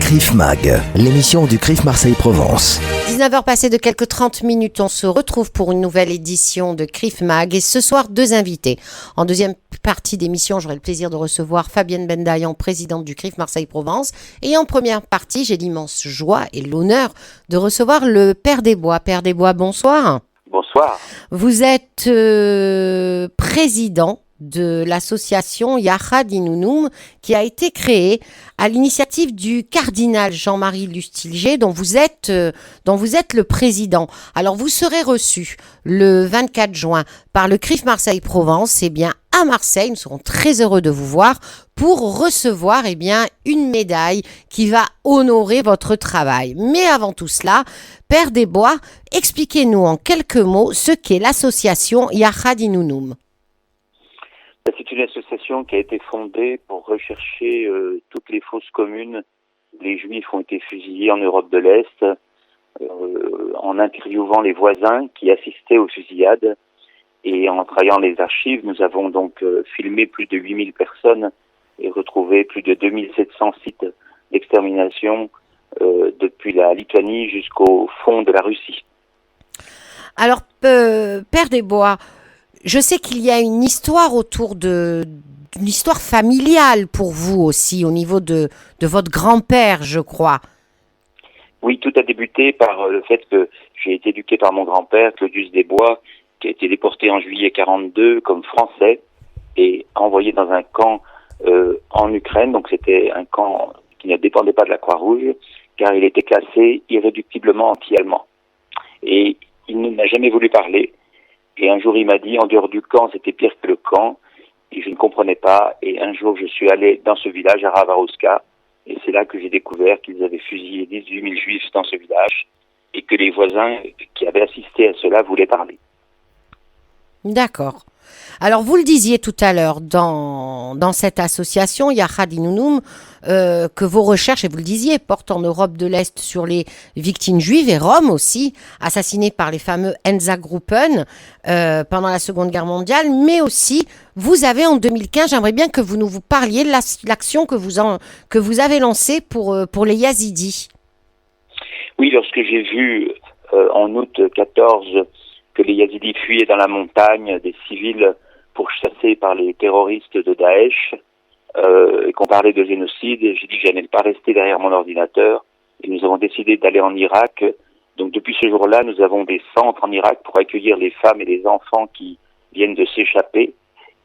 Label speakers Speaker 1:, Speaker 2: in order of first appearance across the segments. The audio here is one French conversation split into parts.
Speaker 1: CRIF Mag, l'émission du CRIF Marseille-Provence.
Speaker 2: 19h passées de quelques 30 minutes, on se retrouve pour une nouvelle édition de CRIF Mag et ce soir, deux invités. En deuxième partie d'émission, j'aurai le plaisir de recevoir Fabienne Bendayan, présidente du CRIF Marseille-Provence. Et en première partie, j'ai l'immense joie et l'honneur de recevoir le Père des Bois. Père des Bois, bonsoir.
Speaker 3: Bonsoir.
Speaker 2: Vous êtes président de l'association Yachad Inounoum qui a été créée à l'initiative du cardinal Jean-Marie Lustilger dont vous êtes le président. Alors vous serez reçu le 24 juin par le CRIF Marseille-Provence, à Marseille, nous serons très heureux de vous voir pour recevoir une médaille qui va honorer votre travail. Mais avant tout cela, Père des Bois, expliquez-nous en quelques mots ce qu'est l'association Yachad Inounoum.
Speaker 3: C'est une association qui a été fondée pour rechercher toutes les fosses communes où les Juifs ont été fusillés en Europe de l'Est, en interviewant les voisins qui assistaient aux fusillades. Et en travaillant les archives, nous avons donc filmé plus de 8000 personnes et retrouvé plus de 2700 sites d'extermination depuis la Lituanie jusqu'au fond de la Russie.
Speaker 2: Alors, Père des Bois, je sais qu'il y a une histoire autour d'une histoire familiale pour vous aussi, au niveau de votre grand-père, je crois.
Speaker 3: Oui, tout a débuté par le fait que j'ai été éduqué par mon grand-père, Claudius Desbois, qui a été déporté en juillet 1942 comme français et envoyé dans un camp en Ukraine. Donc c'était un camp qui ne dépendait pas de la Croix-Rouge, car il était classé irréductiblement anti-allemand. Et il n'a jamais voulu parler. Et un jour, il m'a dit, en dehors du camp, c'était pire que le camp. Et je ne comprenais pas. Et un jour, je suis allé dans ce village, à Ravarouska. Et c'est là que j'ai découvert qu'ils avaient fusillé 18 000 juifs dans ce village. Et que les voisins qui avaient assisté à cela voulaient parler.
Speaker 2: D'accord. Alors, vous le disiez tout à l'heure, dans cette association, Yachad Inounoum, que vos recherches, et vous le disiez, portent en Europe de l'Est sur les victimes juives et roms aussi, assassinées par les fameux Einsatzgruppen pendant la Seconde Guerre mondiale, mais aussi, vous avez en 2015, j'aimerais bien que vous nous parliez de l'action que vous avez lancée pour les Yazidis.
Speaker 3: Oui, lorsque j'ai vu en août 14 que les Yazidis fuyaient dans la montagne des civils pourchassés par les terroristes de Daesh, et qu'on parlait de génocide, j'ai dit que je n'allais pas rester derrière mon ordinateur, et nous avons décidé d'aller en Irak. Donc depuis ce jour-là, nous avons des centres en Irak pour accueillir les femmes et les enfants qui viennent de s'échapper,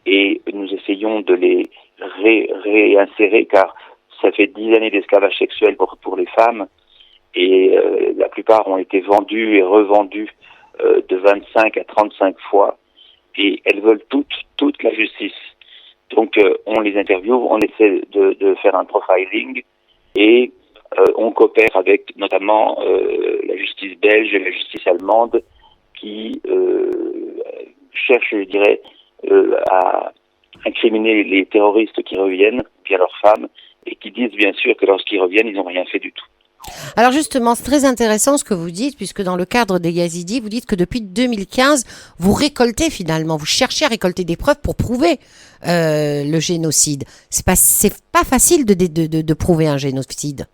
Speaker 3: et nous essayons de les réinsérer, car ça fait 10 années d'esclavage sexuel pour les femmes, et la plupart ont été vendus et revendus de 25 à 35 fois, et elles veulent toute la justice. Donc on les interviewe, on essaie de faire un profiling, et on coopère avec notamment la justice belge et la justice allemande qui cherchent, je dirais, à incriminer les terroristes qui reviennent via leurs femmes, et qui disent bien sûr que lorsqu'ils reviennent, ils n'ont rien fait du tout.
Speaker 2: Alors justement, c'est très intéressant ce que vous dites, puisque dans le cadre des Yazidis, vous dites que depuis 2015, vous récoltez finalement, vous cherchez à récolter des preuves pour prouver le génocide. C'est pas facile de prouver un génocide.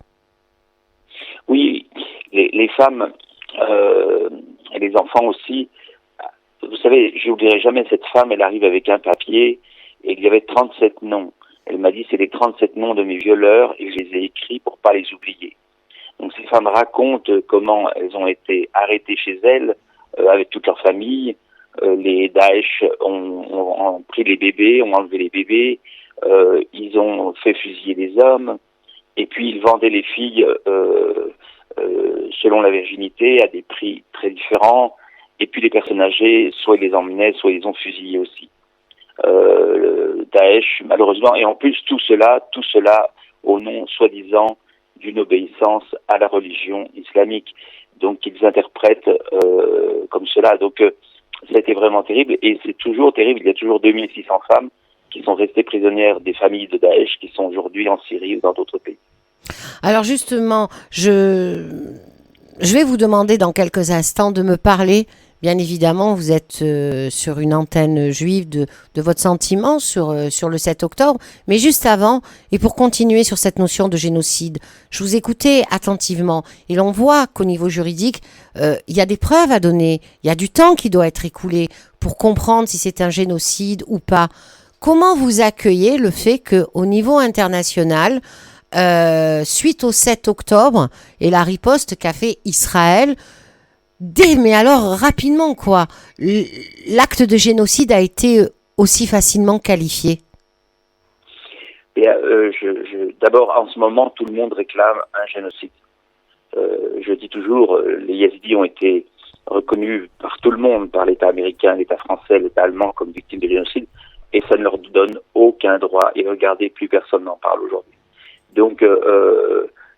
Speaker 3: Oui, les femmes et les enfants aussi. Vous savez, je n'oublierai jamais cette femme, elle arrive avec un papier et il y avait 37 noms. Elle m'a dit, c'est les 37 noms de mes violeurs et je les ai écrits pour pas les oublier. Donc ces femmes racontent comment elles ont été arrêtées chez elles avec toute leur famille. Les Daesh ont pris les bébés, ont enlevé les bébés. Ils ont fait fusiller les hommes. Et puis ils vendaient les filles selon la virginité à des prix très différents. Et puis les personnes âgées, soit ils les emmenaient, soit ils les ont fusillées aussi. Daesh, malheureusement, et en plus tout cela au nom soi-disant d'une obéissance à la religion islamique. Donc ils interprètent comme cela. Donc ça a été vraiment terrible, et c'est toujours terrible. Il y a toujours 2600 femmes qui sont restées prisonnières des familles de Daesh, qui sont aujourd'hui en Syrie ou dans d'autres pays.
Speaker 2: Alors justement, je vais vous demander dans quelques instants de me parler bien évidemment, vous êtes sur une antenne juive de votre sentiment sur le 7 octobre. Mais juste avant, et pour continuer sur cette notion de génocide, je vous écoutais attentivement et l'on voit qu'au niveau juridique, il y a des preuves à donner, il y a du temps qui doit être écoulé pour comprendre si c'est un génocide ou pas. Comment vous accueillez le fait qu'au niveau international, suite au 7 octobre et la riposte qu'a fait Israël, mais alors rapidement quoi, l'acte de génocide a été aussi facilement qualifié?
Speaker 3: Et, d'abord, en ce moment, tout le monde réclame un génocide. Je dis toujours, les Yazidis ont été reconnus par tout le monde, par l'État américain, l'État français, l'État allemand comme victimes de génocide, et ça ne leur donne aucun droit. Et regardez, plus personne n'en parle aujourd'hui. Donc,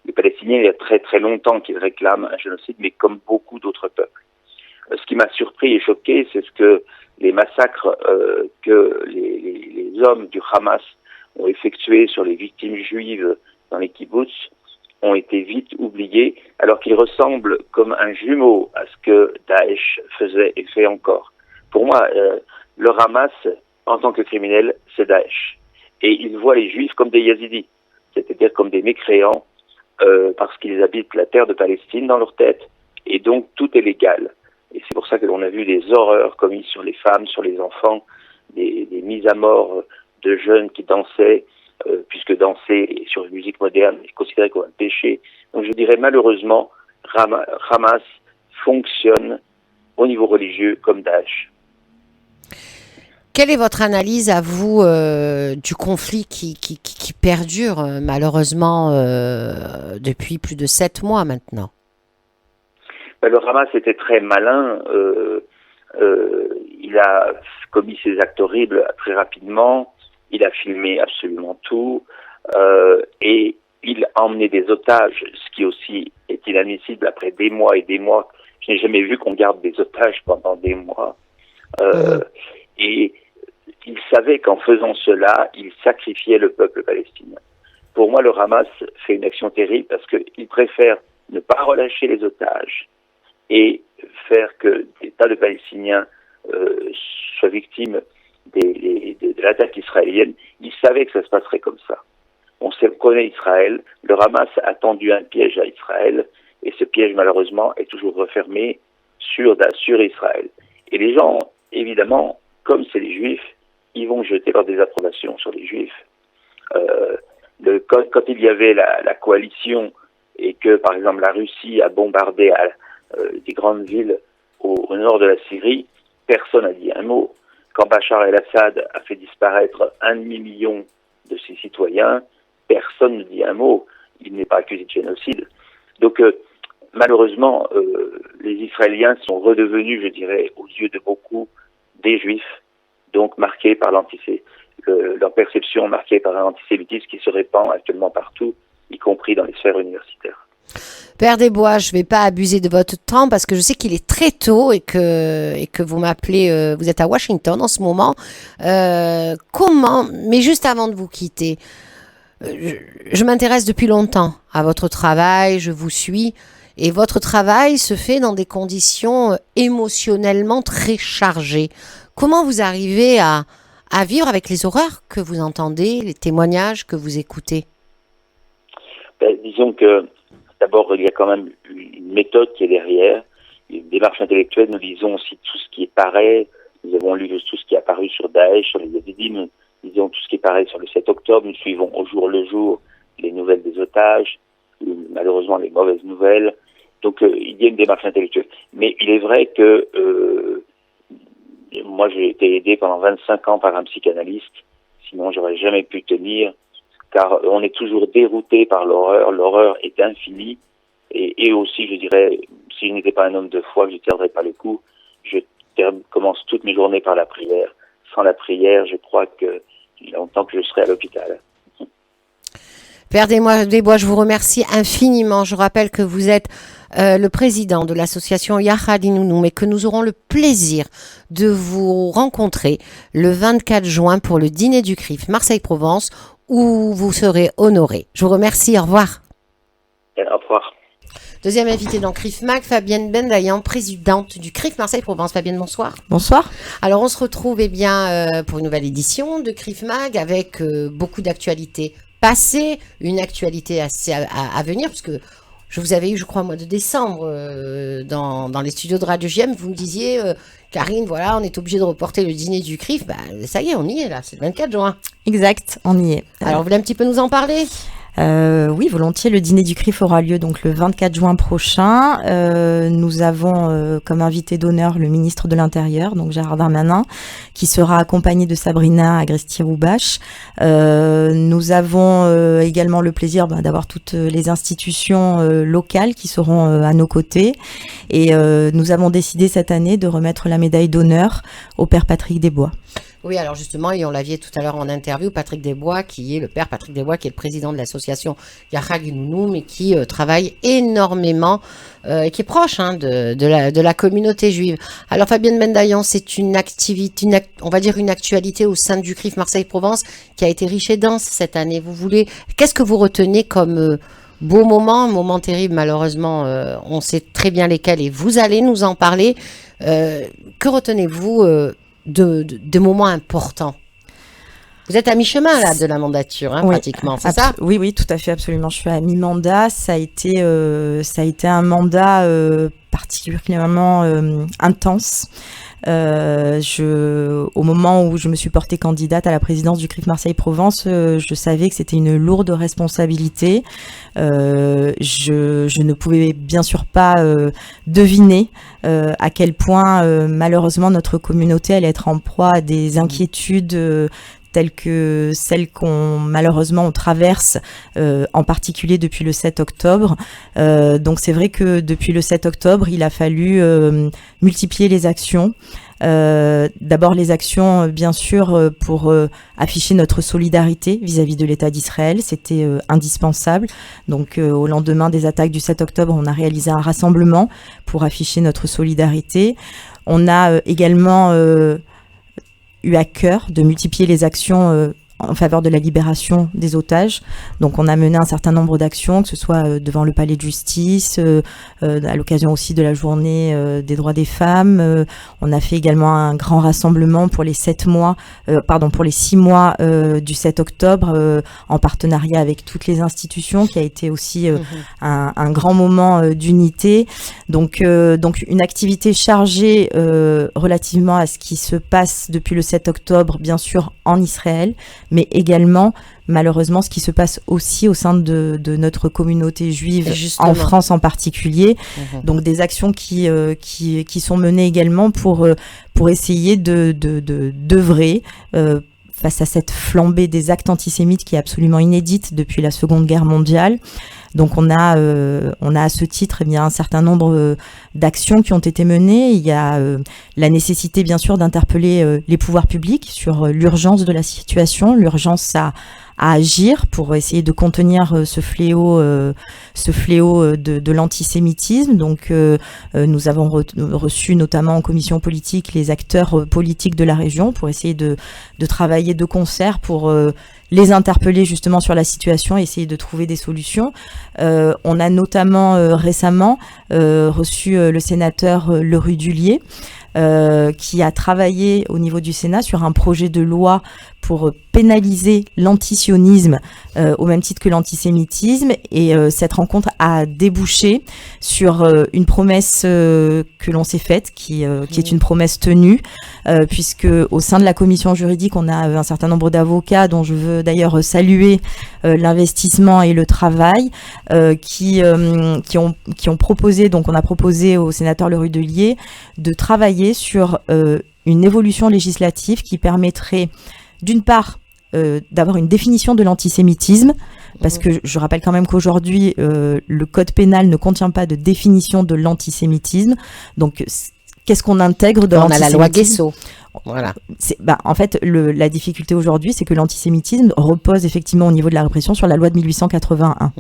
Speaker 3: les Palestiniens, il y a très très longtemps qu'ils réclament un génocide, mais comme beaucoup d'autres peuples. Ce qui m'a surpris et choqué, c'est ce que les massacres que les hommes du Hamas ont effectués sur les victimes juives dans les kibbutz ont été vite oubliés, alors qu'ils ressemblent comme un jumeau à ce que Daesh faisait et fait encore. Pour moi, le Hamas, en tant que criminel, c'est Daesh. Et ils voient les Juifs comme des Yazidis, c'est-à-dire comme des mécréants, parce qu'ils habitent la terre de Palestine dans leur tête, et donc tout est légal. Et c'est pour ça que l'on a vu des horreurs commises sur les femmes, sur les enfants, des mises à mort de jeunes qui dansaient, puisque danser sur une musique moderne est considéré comme un péché. Donc je dirais malheureusement, Hamas fonctionne au niveau religieux comme Daesh.
Speaker 2: Quelle est votre analyse à vous du conflit qui perdure malheureusement depuis plus de 7 mois maintenant?
Speaker 3: Le Hamas était très malin. Il a commis ses actes horribles très rapidement. Il a filmé absolument tout. Et il a emmené des otages, ce qui aussi est inadmissible après des mois et des mois. Je n'ai jamais vu qu'on garde des otages pendant des mois. Et il savait qu'en faisant cela, il sacrifiait le peuple palestinien. Pour moi, le Hamas fait une action terrible parce qu'il préfère ne pas relâcher les otages et faire que des tas de Palestiniens soient victimes de l'attaque israélienne. Il savait que ça se passerait comme ça. On connaît Israël. Le Hamas a tendu un piège à Israël et ce piège, malheureusement, est toujours refermé sur Israël. Et les gens, évidemment, comme c'est les Juifs, ils vont jeter leur désapprobation sur les Juifs. Quand il y avait la coalition et que, par exemple, la Russie a bombardé des grandes villes au nord de la Syrie, personne n'a dit un mot. Quand Bachar el-Assad a fait disparaître 1,5 million de ses citoyens, personne ne dit un mot. Il n'est pas accusé de génocide. Donc, malheureusement, les Israéliens sont redevenus, je dirais, aux yeux de beaucoup, des Juifs, donc marqués par leur perception marquée par un antisémitisme qui se répand actuellement partout, y compris dans les sphères universitaires.
Speaker 2: Père Desbois, je ne vais pas abuser de votre temps parce que je sais qu'il est très tôt et que vous m'appelez, vous êtes à Washington en ce moment. Mais juste avant de vous quitter, je m'intéresse depuis longtemps à votre travail, je vous suis. Et votre travail se fait dans des conditions émotionnellement très chargées. Comment vous arrivez à vivre avec les horreurs que vous entendez, les témoignages que vous écoutez?
Speaker 3: Disons que d'abord, il y a quand même une méthode qui est derrière, une démarche intellectuelle. Nous lisons aussi tout ce qui paraît. Nous avons lu tout ce qui est apparu sur Daesh, sur les Yazidis. Nous lisons tout ce qui paraît sur le 7 octobre. Nous suivons au jour le jour les nouvelles des otages, malheureusement les mauvaises nouvelles. Donc, il y a une démarche intellectuelle. Mais il est vrai que moi, j'ai été aidé pendant 25 ans par un psychanalyste. Sinon, j'aurais jamais pu tenir, car on est toujours dérouté par l'horreur. L'horreur est infinie. Et aussi, je dirais, si je n'étais pas un homme de foi, je ne tiendrais pas le coup. Je commence toutes mes journées par la prière. Sans la prière, je crois que il y a longtemps que je serai à l'hôpital.
Speaker 2: Père Desbois, je vous remercie infiniment. Je rappelle que vous êtes le président de l'association Yachad Inounoum et que nous aurons le plaisir de vous rencontrer le 24 juin pour le dîner du CRIF Marseille-Provence où vous serez honoré. Je vous remercie. Au revoir.
Speaker 3: Au revoir.
Speaker 2: Deuxième invitée dans CRIF Mag, Fabienne Bendayan, présidente du CRIF Marseille-Provence. Fabienne, bonsoir.
Speaker 4: Bonsoir.
Speaker 2: Alors, on se retrouve pour une nouvelle édition de CRIF Mag avec beaucoup d'actualités passées, une actualité assez à venir, parce que je vous avais eu, je crois, au mois de décembre, dans les studios de Radio JM. Vous me disiez, Karine, voilà, on est obligé de reporter le dîner du CRIF. Bah, ça y est, on y est là, c'est le 24 juin.
Speaker 4: Exact, on y est.
Speaker 2: Alors, vous voulez un petit peu nous en parler ?
Speaker 4: Oui, volontiers. Le dîner du CRIF aura lieu donc le 24 juin prochain. Nous avons comme invité d'honneur le ministre de l'Intérieur, donc Gérard Darmanin, qui sera accompagné de Sabrina Agresti-Roubache. Nous avons également le plaisir d'avoir toutes les institutions locales qui seront à nos côtés. Et nous avons décidé cette année de remettre la médaille d'honneur au père Patrick Desbois.
Speaker 2: Oui, alors justement, et on l'avait tout à l'heure en interview, Patrick Desbois, qui est le père Patrick Desbois, qui est le président de l'association Yachag Nounoum et qui travaille énormément, et qui est proche de la communauté juive. Alors Fabienne Bendayan, c'est une activité, on va dire une actualité au sein du CRIF Marseille-Provence qui a été riche et dense cette année. Qu'est-ce que vous retenez comme beau moment terrible malheureusement, on sait très bien lesquels et vous allez nous en parler. Que retenez-vous de moments importants? Vous êtes à mi-chemin là de la mandature, oui, pratiquement, c'est ça?
Speaker 4: Oui, tout à fait, absolument. Je suis à mi-mandat. Ça a été un mandat particulièrement intense. Au moment où je me suis portée candidate à la présidence du CRIF Marseille-Provence, je savais que c'était une lourde responsabilité. Je ne pouvais bien sûr pas deviner à quel point malheureusement notre communauté allait être en proie à des inquiétudes telles que celles on traverse, en particulier depuis le 7 octobre. Donc c'est vrai que depuis le 7 octobre, il a fallu multiplier les actions. D'abord les actions, bien sûr, pour afficher notre solidarité vis-à-vis de l'État d'Israël. C'était indispensable. Donc au lendemain des attaques du 7 octobre, on a réalisé un rassemblement pour afficher notre solidarité. On a également eu à cœur de multiplier les actions en faveur de la libération des otages. Donc on a mené un certain nombre d'actions, que ce soit devant le palais de justice, à l'occasion aussi de la journée des droits des femmes. On a fait également un grand rassemblement pour les 6 mois du 7 octobre, en partenariat avec toutes les institutions, qui a été aussi un grand moment d'unité. Donc une activité chargée relativement à ce qui se passe depuis le 7 octobre, bien sûr en Israël, mais également, malheureusement, ce qui se passe aussi au sein de notre communauté juive, en France en particulier. Donc des actions qui sont menées également pour essayer d'œuvrer face à cette flambée des actes antisémites qui est absolument inédite depuis la Seconde Guerre mondiale. Donc on a à ce titre un certain nombre d'actions qui ont été menées. Il y a la nécessité bien sûr d'interpeller les pouvoirs publics sur l'urgence de la situation, l'urgence à agir pour essayer de contenir ce fléau de l'antisémitisme. Donc nous avons reçu notamment en commission politique les acteurs politiques de la région pour essayer de travailler de concert pour les interpeller justement sur la situation et essayer de trouver des solutions. On a notamment récemment reçu le sénateur Le Rudulier, qui a travaillé au niveau du Sénat sur un projet de loi pour pénaliser l'antisionisme au même titre que l'antisémitisme, et cette rencontre a débouché sur une promesse que l'on s'est faite, qui est une promesse tenue, puisque au sein de la commission juridique, on a un certain nombre d'avocats dont je veux d'ailleurs saluer l'investissement et le travail, qui ont proposé, donc on a proposé au sénateur Le Rudulier de travailler sur une évolution législative qui permettrait d'une part d'avoir une définition de l'antisémitisme, parce que je rappelle quand même qu'aujourd'hui le code pénal ne contient pas de définition de l'antisémitisme. Donc qu'est-ce qu'on intègre dans l'antisémitisme ?
Speaker 2: On a la loi Guesso. Voilà.
Speaker 4: En fait, la difficulté aujourd'hui, c'est que l'antisémitisme repose effectivement au niveau de la répression sur la loi de 1881.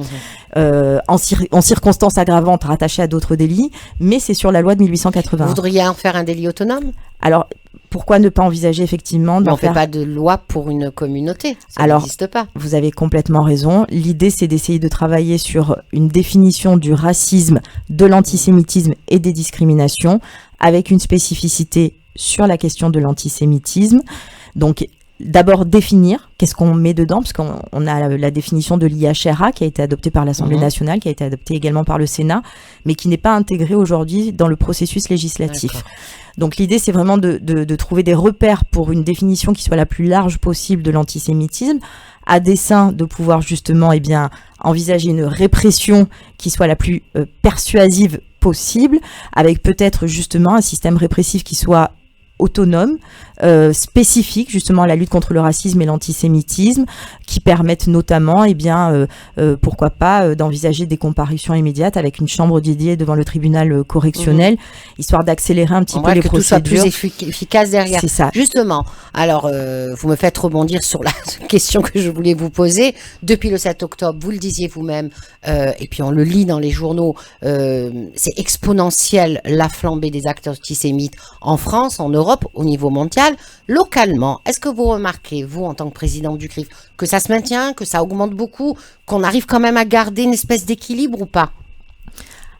Speaker 4: En circonstances aggravantes rattachées à d'autres délits, mais c'est sur la loi de 1881.
Speaker 2: Vous voudriez en faire un délit autonome ?
Speaker 4: Alors, pourquoi ne pas envisager effectivement
Speaker 2: Mais on
Speaker 4: d'en
Speaker 2: ne fait
Speaker 4: faire...
Speaker 2: pas de loi pour une communauté, ça
Speaker 4: Alors,
Speaker 2: n'existe pas.
Speaker 4: Vous avez complètement raison. L'idée, c'est d'essayer de travailler sur une définition du racisme, de l'antisémitisme et des discriminations, avec une spécificité sur la question de l'antisémitisme. Donc, d'abord définir qu'est-ce qu'on met dedans, parce qu'on a la définition de l'IHRA qui a été adoptée par l'Assemblée nationale, qui a été adoptée également par le Sénat, mais qui n'est pas intégrée aujourd'hui dans le processus législatif.
Speaker 2: D'accord.
Speaker 4: Donc l'idée, c'est vraiment de trouver des repères pour une définition qui soit la plus large possible de l'antisémitisme, à dessein de pouvoir justement envisager une répression qui soit la plus persuasive possible, avec peut-être justement un système répressif qui soit autonome, spécifique justement à la lutte contre le racisme et l'antisémitisme, qui permettent notamment, pourquoi pas, d'envisager des comparutions immédiates avec une chambre dédiée devant le tribunal correctionnel, histoire d'accélérer un petit peu les
Speaker 2: que tout soit
Speaker 4: procédures.
Speaker 2: plus efficace derrière.
Speaker 4: C'est ça.
Speaker 2: Justement, alors vous me faites rebondir sur la question que je voulais vous poser. Depuis le 7 octobre, vous le disiez vous-même, et puis on le lit dans les journaux, c'est exponentiel la flambée des actes antisémites en France, en Europe, au niveau mondial. Localement, est-ce que vous remarquez, vous, en tant que président du CRIF, que ça se maintient, que ça augmente beaucoup, qu'on arrive quand même à garder une espèce d'équilibre ou pas?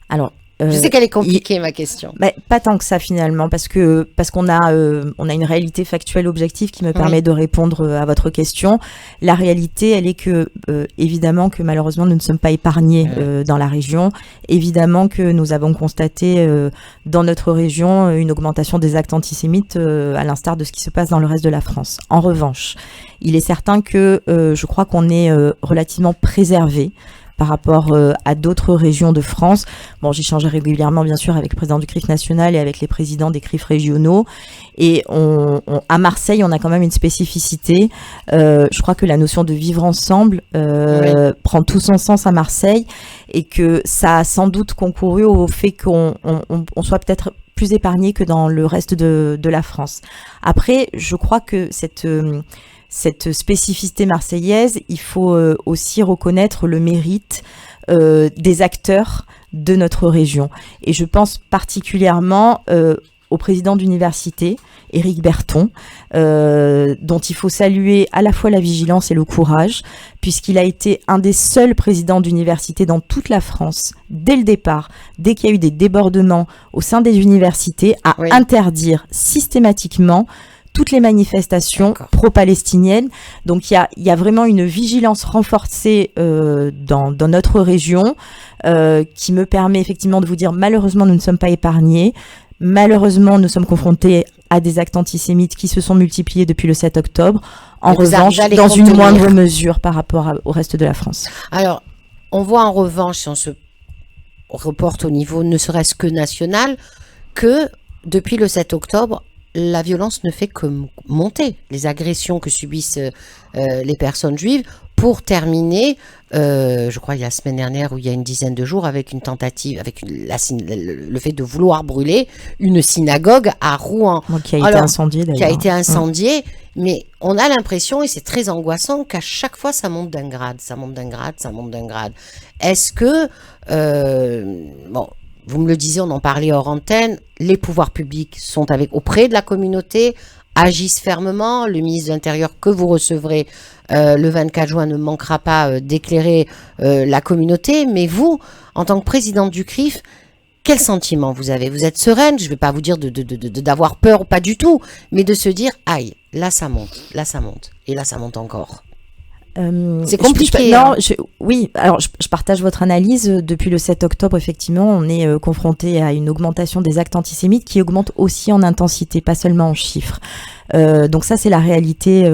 Speaker 4: Alors,
Speaker 2: je sais qu'elle est compliquée, ma question.
Speaker 4: Pas tant que ça finalement, parce qu'on a une réalité factuelle objective qui me permet de répondre à votre question. La réalité, elle est que évidemment que malheureusement nous ne sommes pas épargnés dans la région. Évidemment que nous avons constaté dans notre région une augmentation des actes antisémites à l'instar de ce qui se passe dans le reste de la France. En revanche, il est certain que je crois qu'on est relativement préservé par rapport à d'autres régions de France. Bon, j'échange régulièrement, bien sûr, avec le président du CRIF national et avec les présidents des CRIF régionaux. Et à Marseille, on a quand même une spécificité. Je crois que la notion de vivre ensemble prend tout son sens à Marseille et que ça a sans doute concouru au fait qu'on soit peut-être plus épargné que dans le reste de la France. Après, je crois que cette spécificité marseillaise, il faut aussi reconnaître le mérite des acteurs de notre région. Et je pense particulièrement au président d'université, Éric Berton, dont il faut saluer à la fois la vigilance et le courage, puisqu'il a été un des seuls présidents d'université dans toute la France, dès le départ, dès qu'il y a eu des débordements au sein des universités, à interdire systématiquement toutes les manifestations pro-palestiniennes. Donc il y a vraiment une vigilance renforcée dans notre région qui me permet effectivement de vous dire malheureusement nous ne sommes pas épargnés. Malheureusement nous sommes confrontés à des actes antisémites qui se sont multipliés depuis le 7 octobre. En revanche, dans une moindre mesure par rapport au reste de la France. Alors,
Speaker 2: on voit en revanche, si on se reporte au niveau ne serait-ce que national, que depuis le 7 octobre, la violence ne fait que monter, les agressions que subissent les personnes juives, pour terminer, je crois il y a la semaine dernière ou il y a une dizaine de jours, avec une tentative, avec le fait de vouloir brûler une synagogue à Rouen.
Speaker 4: Qui a été incendiée d'ailleurs.
Speaker 2: Qui a été incendiée, mais on a l'impression, et c'est très angoissant, qu'à chaque fois ça monte d'un grade, ça monte d'un grade, ça monte d'un grade. Est-ce que, vous me le disiez, on en parlait hors antenne, les pouvoirs publics sont auprès de la communauté, agissent fermement. Le ministre de l'Intérieur que vous recevrez le 24 juin ne manquera pas d'éclairer la communauté. Mais vous, en tant que présidente du CRIF, quel sentiment vous avez? Vous êtes sereine? Je ne vais pas vous dire d'avoir peur, pas du tout, mais de se dire, aïe, là ça monte, et là ça monte encore. C'est compliqué.
Speaker 4: Oui, alors je partage votre analyse. Depuis le 7 octobre, effectivement, on est confronté à une augmentation des actes antisémites qui augmente aussi en intensité, pas seulement en chiffres. Donc ça, c'est la réalité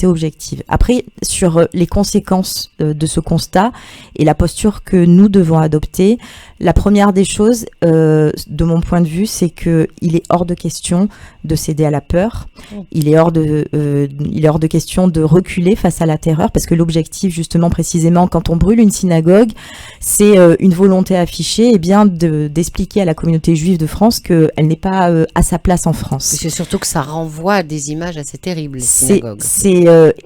Speaker 4: objective. Après, sur les conséquences de ce constat et la posture que nous devons adopter, la première des choses, de mon point de vue, c'est que il est hors de question de céder à la peur. Il est hors de question de reculer face à la terreur, parce que l'objectif, justement, précisément, quand on brûle une synagogue, c'est une volonté affichée, d'expliquer à la communauté juive de France qu'elle n'est pas à sa place en France.
Speaker 2: C'est surtout que ça renvoie à des images assez terribles, les synagogues.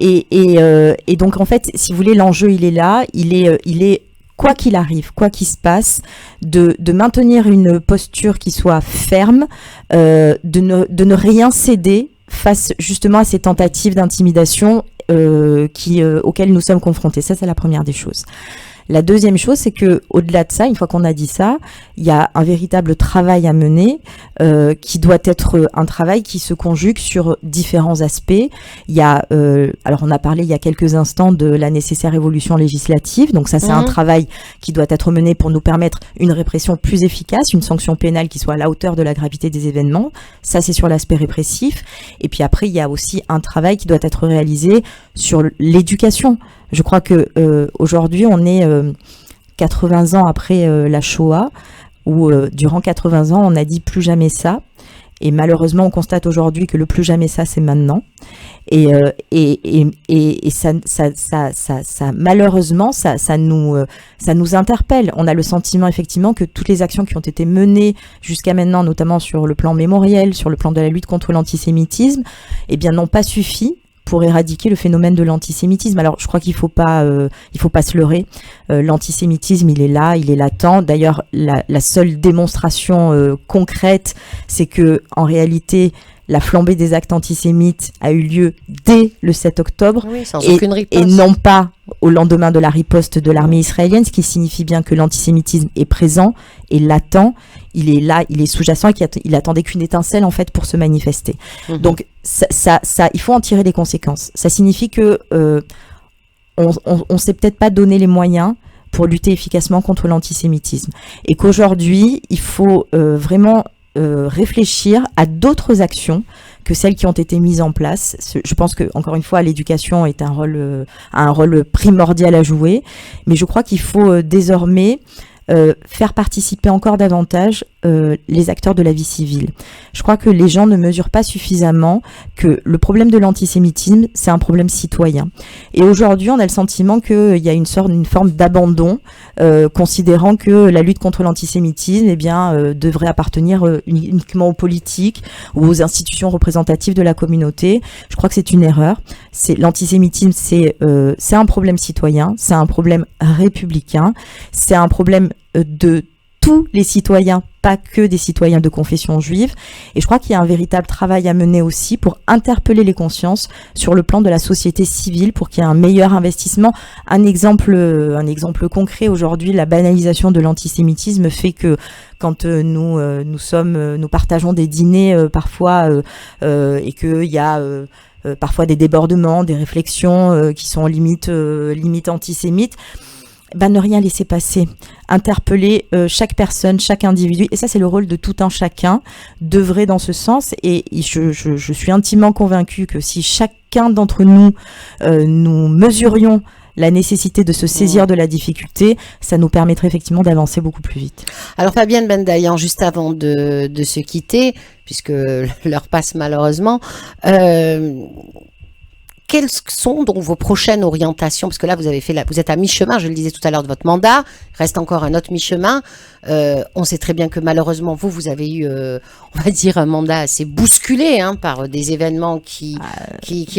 Speaker 4: Et donc, en fait, si vous voulez, l'enjeu, il est là, il est quoi qu'il arrive, quoi qu'il se passe, de maintenir une posture qui soit ferme, de ne rien céder face justement à ces tentatives d'intimidation auxquelles nous sommes confrontés. Ça, c'est la première des choses. La deuxième chose, c'est que au-delà de ça, une fois qu'on a dit ça, il y a un véritable travail à mener qui doit être un travail qui se conjugue sur différents aspects. Il y a, alors on a parlé il y a quelques instants de la nécessaire évolution législative. Donc ça, c'est un travail qui doit être mené pour nous permettre une répression plus efficace, une sanction pénale qui soit à la hauteur de la gravité des événements. Ça, c'est sur l'aspect répressif. Et puis après, il y a aussi un travail qui doit être réalisé sur l'éducation. Je crois que aujourd'hui, on est 80 ans après la Shoah, où durant 80 ans, on a dit plus jamais ça. Et malheureusement, on constate aujourd'hui que le plus jamais ça, c'est maintenant. Et ça malheureusement, ça nous interpelle. On a le sentiment effectivement que toutes les actions qui ont été menées jusqu'à maintenant, notamment sur le plan mémoriel, sur le plan de la lutte contre l'antisémitisme, eh bien, n'ont pas suffi pour éradiquer le phénomène de l'antisémitisme. Alors, je crois qu'il faut pas se leurrer. L'antisémitisme, il est là, il est latent. D'ailleurs, la seule démonstration concrète, c'est que, en réalité, la flambée des actes antisémites a eu lieu dès le 7 octobre
Speaker 2: aucune riposte.
Speaker 4: Et non pas au lendemain de la riposte de l'armée israélienne, ce qui signifie bien que l'antisémitisme est présent, est latent, il est là, il est sous-jacent et qu'il attendait qu'une étincelle en fait pour se manifester. Donc ça, il faut en tirer les conséquences. Ça signifie que on s'est peut-être pas donné les moyens pour lutter efficacement contre l'antisémitisme et qu'aujourd'hui il faut vraiment réfléchir à d'autres actions que celles qui ont été mises en place. Je pense que, encore une fois, l'éducation est a un rôle primordial à jouer, mais je crois qu'il faut désormais faire participer encore davantage les acteurs de la vie civile. Je crois que les gens ne mesurent pas suffisamment que le problème de l'antisémitisme, c'est un problème citoyen. Et aujourd'hui, on a le sentiment qu'il y a une forme d'abandon, considérant que la lutte contre l'antisémitisme, eh bien, devrait appartenir uniquement aux politiques ou aux institutions représentatives de la communauté. Je crois que c'est une erreur. L'antisémitisme, c'est un problème citoyen, c'est un problème républicain, c'est un problème de tous les citoyens, pas que des citoyens de confession juive. Et je crois qu'il y a un véritable travail à mener aussi pour interpeller les consciences sur le plan de la société civile, pour qu'il y ait un meilleur investissement. Un exemple concret aujourd'hui, la banalisation de l'antisémitisme fait que quand nous partageons des dîners parfois et qu'il y a parfois des débordements, des réflexions qui sont limite antisémites, ne rien laisser passer, interpeller chaque personne, chaque individu, et ça c'est le rôle de tout un chacun, d'œuvrer dans ce sens, et je suis intimement convaincue que si chacun d'entre nous nous mesurions la nécessité de se saisir de la difficulté, ça nous permettrait effectivement d'avancer beaucoup plus vite.
Speaker 2: Alors Fabienne Bendayan, juste avant de se quitter, puisque l'heure passe malheureusement, quelles sont donc vos prochaines orientations? Parce que là, vous êtes à mi-chemin, je le disais tout à l'heure, de votre mandat. Il reste encore un autre mi-chemin. On sait très bien que malheureusement, vous avez eu, on va dire, un mandat assez bousculé par des événements qui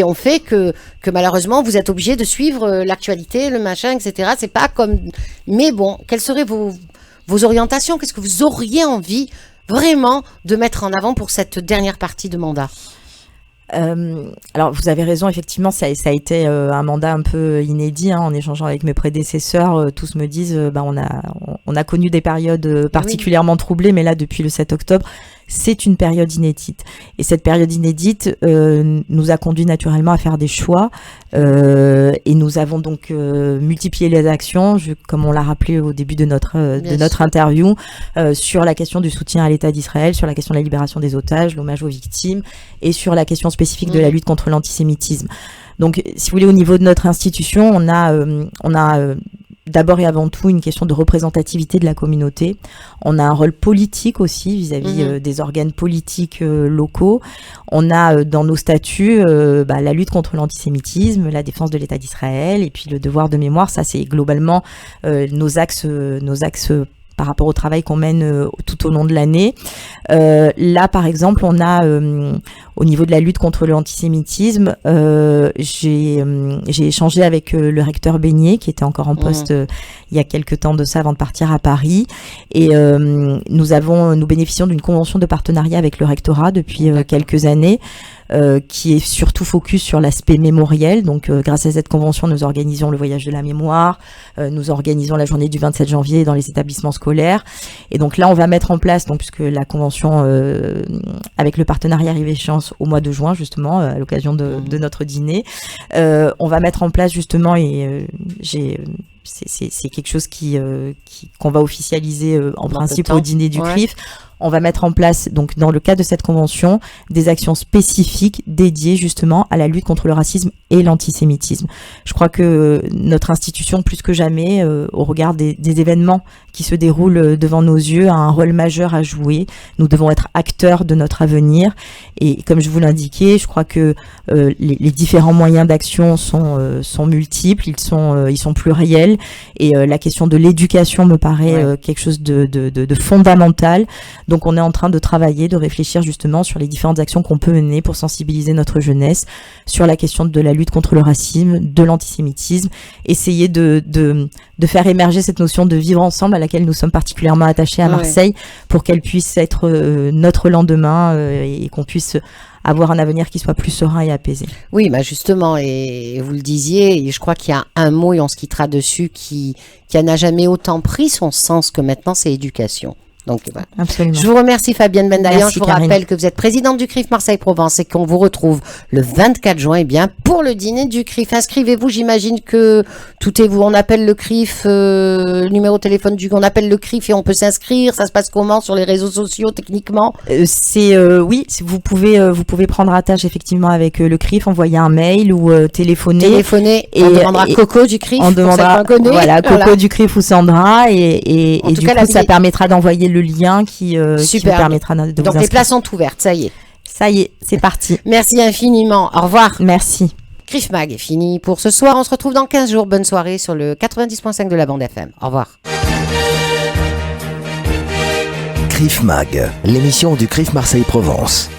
Speaker 2: ont fait que malheureusement, vous êtes obligé de suivre l'actualité, le machin, etc. C'est pas comme... Mais bon, quelles seraient vos orientations? Qu'est-ce que vous auriez envie vraiment de mettre en avant pour cette dernière partie de mandat?
Speaker 4: Alors vous avez raison, effectivement ça a été un mandat un peu inédit, en échangeant avec mes prédécesseurs, tous me disent on a connu des périodes particulièrement troublées, mais là depuis le 7 octobre c'est une période inédite, et cette période inédite nous a conduit naturellement à faire des choix, et nous avons donc multiplié les actions, comme on l'a rappelé au début de notre interview, sur la question du soutien à l'État d'Israël, sur la question de la libération des otages, l'hommage aux victimes, et sur la question spécifique de la lutte contre l'antisémitisme. Donc, si vous voulez, au niveau de notre institution, on a d'abord et avant tout une question de représentativité de la communauté. On a un rôle politique aussi vis-à-vis des organes politiques locaux. On a dans nos statuts la lutte contre l'antisémitisme, la défense de l'État d'Israël, et puis le devoir de mémoire. Ça, c'est globalement nos axes par rapport au travail qu'on mène tout au long de l'année. Là, par exemple, on a au niveau de la lutte contre l'antisémitisme, j'ai échangé avec le recteur Beignet, qui était encore en poste il y a quelques temps de ça, avant de partir à Paris. Et nous bénéficions d'une convention de partenariat avec le rectorat depuis quelques années, qui est surtout focus sur l'aspect mémoriel. Donc, grâce à cette convention, nous organisons le voyage de la mémoire, nous organisons la journée du 27 janvier dans les établissements scolaires. Et donc là, on va mettre en place, donc puisque la convention avec le partenariat arrive échéance au mois de juin, justement, à l'occasion de notre dîner, on va mettre en place justement, et c'est quelque chose qu'on va officialiser en principe au dîner du CRIF. On va mettre en place, donc dans le cadre de cette convention, des actions spécifiques dédiées justement à la lutte contre le racisme et l'antisémitisme. Je crois que notre institution, plus que jamais, au regard des événements qui se déroulent devant nos yeux, a un rôle majeur à jouer. Nous devons être acteurs de notre avenir. Et comme je vous l'indiquais, je crois que les différents moyens d'action sont multiples, ils sont pluriels. Et la question de l'éducation me paraît quelque chose de fondamental. Donc on est en train de travailler, de réfléchir justement sur les différentes actions qu'on peut mener pour sensibiliser notre jeunesse sur la question de la lutte contre le racisme, de l'antisémitisme, essayer de faire émerger cette notion de vivre ensemble à laquelle nous sommes particulièrement attachés à Marseille pour qu'elle puisse être notre lendemain et qu'on puisse avoir un avenir qui soit plus serein et apaisé. Oui,
Speaker 2: bah justement, et vous le disiez, et je crois qu'il y a un mot, et on se quittera dessus, qui n'a jamais autant pris son sens que maintenant, c'est éducation. Donc, voilà.
Speaker 4: Absolument.
Speaker 2: Je vous remercie Fabienne Bendayan. Je vous rappelle que vous êtes présidente du CRIF Marseille-Provence et qu'on vous retrouve le 24 juin pour le dîner du CRIF. Inscrivez-vous, j'imagine que tout est vous. On appelle le CRIF, le numéro de téléphone on appelle le CRIF et on peut s'inscrire. Ça se passe comment sur les réseaux sociaux techniquement?
Speaker 4: Oui, vous pouvez prendre attache effectivement avec le CRIF, envoyer un mail ou téléphoner.
Speaker 2: Et on demandera Coco du CRIF.
Speaker 4: On demandera Coco du CRIF ou Sandra et du coup ça permettra d'envoyer le lien qui vous permettra de vous inscrire.
Speaker 2: Donc les places sont ouvertes, ça y est.
Speaker 4: Ça y est, c'est parti.
Speaker 2: Merci infiniment. Au revoir.
Speaker 4: Merci.
Speaker 2: CRIF Mag est fini pour ce soir. On se retrouve dans 15 jours. Bonne soirée sur le 90.5 de la bande FM. Au revoir.
Speaker 1: CRIF Mag, l'émission du CRIF Marseille-Provence.